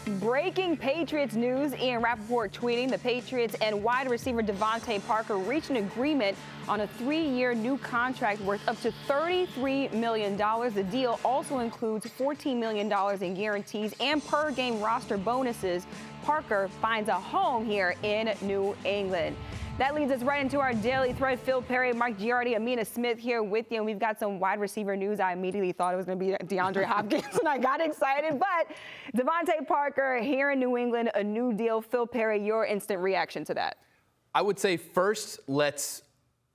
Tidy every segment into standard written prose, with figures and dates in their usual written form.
Breaking Patriots news. Ian Rappaport tweeting the Patriots and wide receiver DeVante Parker reached an agreement on a 3-year new contract worth up to $33 million. The deal also includes $14 million in guarantees and per-game roster bonuses. Parker finds a home here in New England. That leads us right into our daily thread. Perry and Mike Giardi, Amina Smith here with you. And we've got some wide receiver news. I immediately thought it was going to be DeAndre Hopkins, and I got excited. But DeVante Parker here in New England, a new deal. Perry, your instant reaction to that? I would say first, let's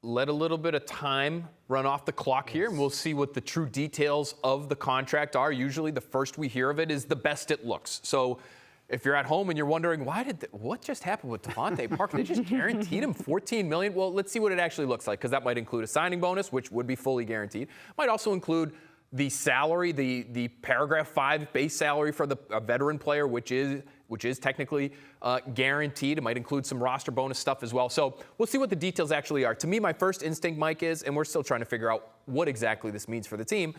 let a little bit of time run off the clock here, and we'll see what the true details of the contract are. Usually the first we hear of it is the best it looks. So if you're at home and you're wondering, what just happened with DeVante Parker? They just guaranteed him $14 million. Well, let's see what it actually looks like, because that might include a signing bonus, which would be fully guaranteed. Might also include the salary, the paragraph 5 base salary for a veteran player, which is technically guaranteed. It might include some roster bonus stuff as well. So we'll see what the details actually are. To me, my first instinct, Mike, is, and we're still trying to figure out what exactly this means for the team,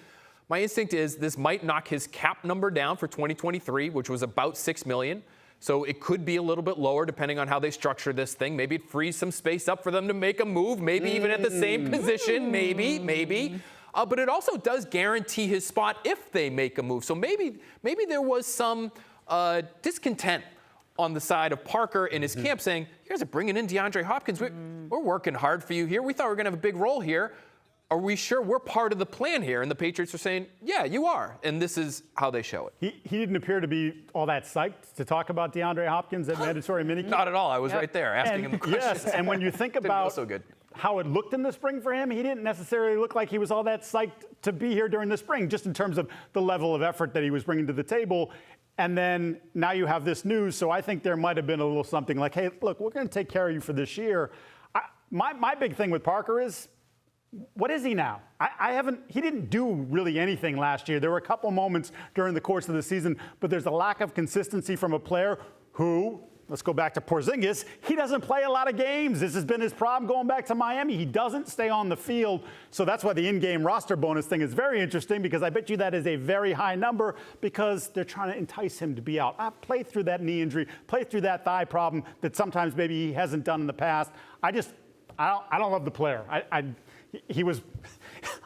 my instinct is this might knock his cap number down for 2023, which was about $6 million. So it could be a little bit lower depending on how they structure this thing. Maybe it frees some space up for them to make a move, maybe even at the same position, maybe. But it also does guarantee his spot if they make a move. So maybe there was some discontent on the side of Parker and his camp saying, you guys are bringing in DeAndre Hopkins. We're working hard for you here. We thought we were going to have a big role here. Are we sure we're part of the plan here? And the Patriots are saying, yeah, you are. And this is how they show it. He didn't appear to be all that psyched to talk about DeAndre Hopkins at mandatory minicamp. Not at all. I was right there asking him the questions. Yes, and when you think about how it looked in the spring for him, he didn't necessarily look like he was all that psyched to be here during the spring, just in terms of the level of effort that he was bringing to the table. And then now you have this news, so I think there might have been a little something like, hey, look, we're going to take care of you for this year. My big thing with Parker is, what is he now? He didn't do really anything last year. There were a couple moments during the course of the season, but there's a lack of consistency from a player who, let's go back to Porzingis, he doesn't play a lot of games. This has been his problem going back to Miami. He doesn't stay on the field. So that's why the in-game roster bonus thing is very interesting, because I bet you that is a very high number, because they're trying to entice him to be out. Play through that knee injury, play through that thigh problem that sometimes maybe he hasn't done in the past. I don't love the player. He was,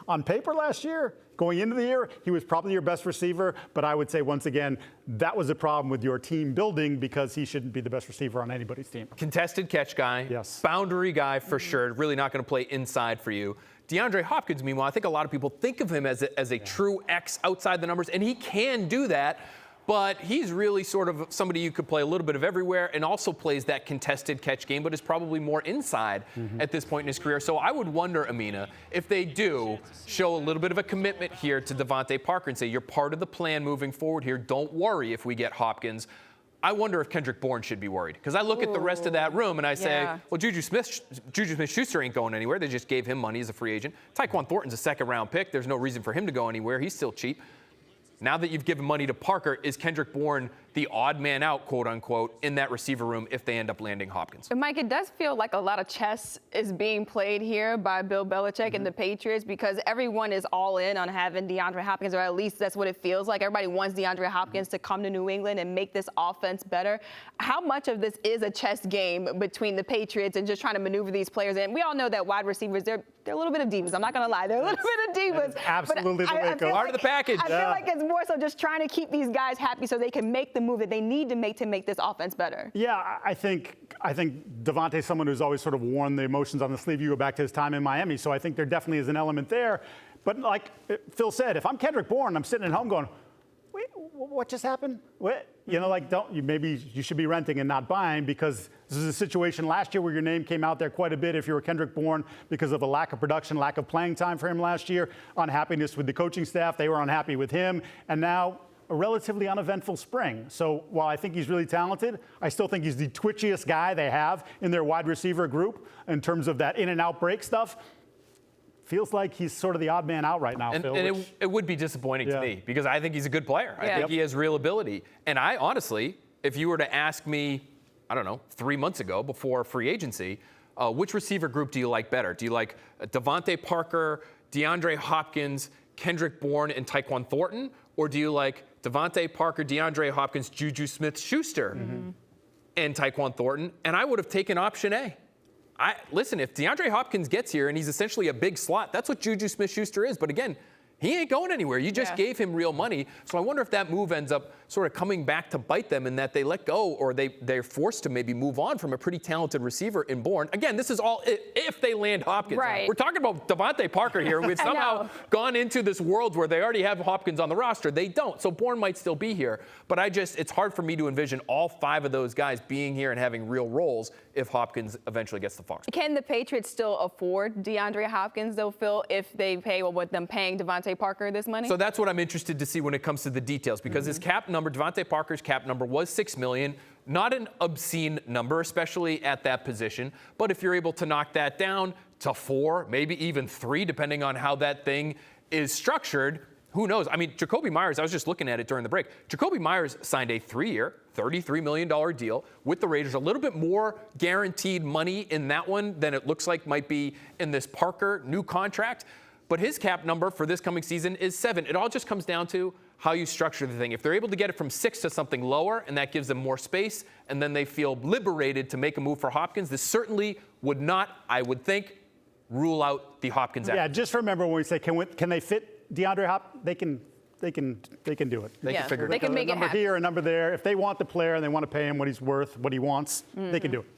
on paper last year, going into the year, he was probably your best receiver. But I would say, once again, that was a problem with your team building, because he shouldn't be the best receiver on anybody's team. Contested catch guy. Yes. Boundary guy for sure. Really not going to play inside for you. DeAndre Hopkins, meanwhile, I think a lot of people think of him as a true X outside the numbers, and he can do that. But he's really sort of somebody you could play a little bit of everywhere, and also plays that contested catch game, but is probably more inside at this point in his career. So I would wonder, Amina, if they do show a little bit of a commitment here to DeVante Parker and say, you're part of the plan moving forward here. Don't worry if we get Hopkins. I wonder if Kendrick Bourne should be worried, because I look at the rest of that room and I say, well, Juju Smith-Schuster ain't going anywhere. They just gave him money as a free agent. Tyquan Thornton's a second-round pick. There's no reason for him to go anywhere. He's still cheap. Now that you've given money to Parker, is Kendrick Bourne the odd man out, quote unquote, in that receiver room if they end up landing Hopkins? But Mike, it does feel like a lot of chess is being played here by Bill Belichick and the Patriots, because everyone is all in on having DeAndre Hopkins, or at least that's what it feels like. Everybody wants DeAndre Hopkins to come to New England and make this offense better. How much of this is a chess game between the Patriots and just trying to maneuver these players in? We all know that wide receivers, they're a little bit of divas. I'm not going to lie. They're a little bit of divas. Absolutely the way it goes. Part of the package. I feel like it's more so just trying to keep these guys happy so they can make the move that they need to make this offense better. Yeah, I think DeVante is someone who's always sort of worn the emotions on the sleeve. You go back to his time in Miami, so I think there definitely is an element there. But like Phil said, if I'm Kendrick Bourne, I'm sitting at home going, wait, what just happened? What? You know, like, maybe you should be renting and not buying, because this is a situation last year where your name came out there quite a bit if you were Kendrick Bourne, because of a lack of production, lack of playing time for him last year, unhappiness with the coaching staff. They were unhappy with him. And now a relatively uneventful spring. So while I think he's really talented, I still think he's the twitchiest guy they have in their wide receiver group in terms of that in and out break stuff. Feels like he's sort of the odd man out right now, Phil. And it would be disappointing to me, because I think he's a good player. I think he has real ability. And I honestly, if you were to ask me, I don't know, 3 months ago before free agency, which receiver group do you like better? Do you like DeVante Parker, DeAndre Hopkins, Kendrick Bourne, and Tyquan Thornton? Or do you like DeVante Parker, DeAndre Hopkins, Juju Smith-Schuster, and Tyquan Thornton, and I would have taken option A. Listen, if DeAndre Hopkins gets here and he's essentially a big slot, that's what Juju Smith-Schuster is. But again, he ain't going anywhere. You just gave him real money. So I wonder if that move ends up sort of coming back to bite them in that they let go or they're forced to maybe move on from a pretty talented receiver in Bourne. Again, this is all if they land Hopkins. Right. We're talking about DeVante Parker here. We've somehow gone into this world where they already have Hopkins on the roster. They don't. So Bourne might still be here. But it's hard for me to envision all 5 of those guys being here and having real roles if Hopkins eventually gets the Fox. Can the Patriots still afford DeAndre Hopkins, though, Phil, if they pay with them paying DeVante Parker this money? So that's what I'm interested to see when it comes to the details, because his cap number, DeVante Parker's cap number was $6 million. Not an obscene number, especially at that position. But if you're able to knock that down to 4, maybe even 3, depending on how that thing is structured, who knows? I mean, Jacoby Myers, I was just looking at it during the break. Jacoby Myers signed a 3-year, $33 million deal with the Raiders. A little bit more guaranteed money in that one than it looks like might be in this Parker new contract. But his cap number for this coming season is 7. It all just comes down to how you structure the thing. If they're able to get it from 6 to something lower, and that gives them more space, and then they feel liberated to make a move for Hopkins, this certainly would not, I would think, rule out the Hopkins act. Yeah, just remember when we say, can they fit DeAndre Hopkins? They can do it. They can figure it out. They can make it happen. A number here, a number there. If they want the player and they want to pay him what he's worth, what he wants, they can do it.